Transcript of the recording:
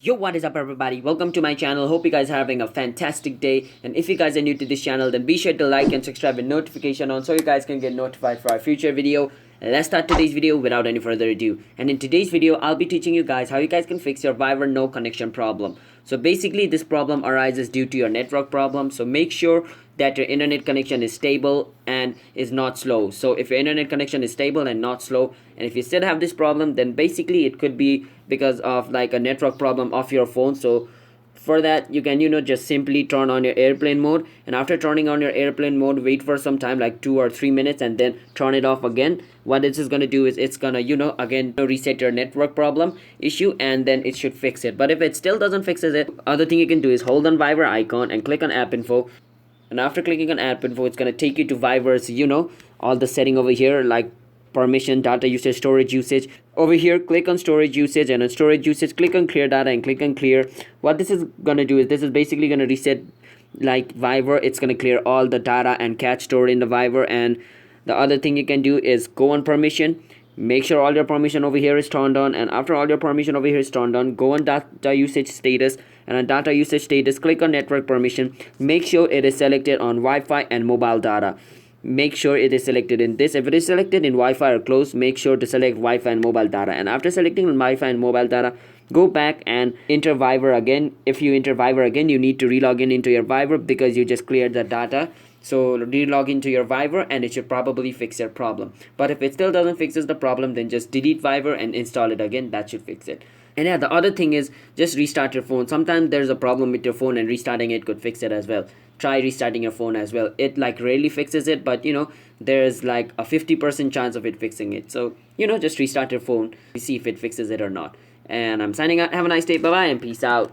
Yo, what is up everybody? Welcome to my channel. Hope you guys are having a fantastic day. And if you guys are new to this channel, then be sure to like and subscribe with notification on so you guys can get notified for our future video. And let's start today's video without any further ado. And in today's video, I'll be teaching you guys how you guys can fix your Viber no connection problem. So basically this problem arises due to your network problem. So make sure that your internet connection is stable and is not slow. So if your internet connection is stable and not slow, and if you still have this problem, then basically it could be because of like a network problem of your phone. So for that, you can just simply turn on your airplane mode, and after turning on your airplane mode, wait for some time like 2 or 3 minutes, and then turn it off again. What this is going to do is it's gonna again reset your network problem issue, and then it should fix it. But if it still doesn't fix it, other thing you can do is hold on Viber icon and click on app info. And after clicking on app info, it's going to take you to Viber's all the setting over here, like permission, data usage, storage usage. Over here, click on storage usage, and on storage usage, click on clear data and click on clear. What this is going to do is this is basically going to reset like Viber. It's going to clear all the data and cache stored in the Viber. And the other thing you can do is go on permission. Make sure all your permission over here is turned on, and after all your permission over here is turned on, go on data usage status, and on data usage status, click on network permission. Make sure it is selected on Wi-Fi and mobile data. Make sure it is selected in this. If it is selected in Wi-Fi or close, make sure to select Wi-Fi and mobile data. And after selecting Wi-Fi and mobile data, go back and enter Viber again. If you enter Viber again, you need to relog in into your Viber because you just cleared the data. So relog into your Viber and it should probably fix your problem. But if it still doesn't fixes the problem, then just delete Viber and install it again. That should fix it. And yeah, the other thing is just restart your phone. Sometimes there's a problem with your phone and restarting it could fix it as well. Try restarting your phone as well. It like rarely fixes it, but there's like a 50% chance of it fixing it. So just restart your phone, see if it fixes it or not. And I'm signing out. Have a nice day. Bye bye and peace out.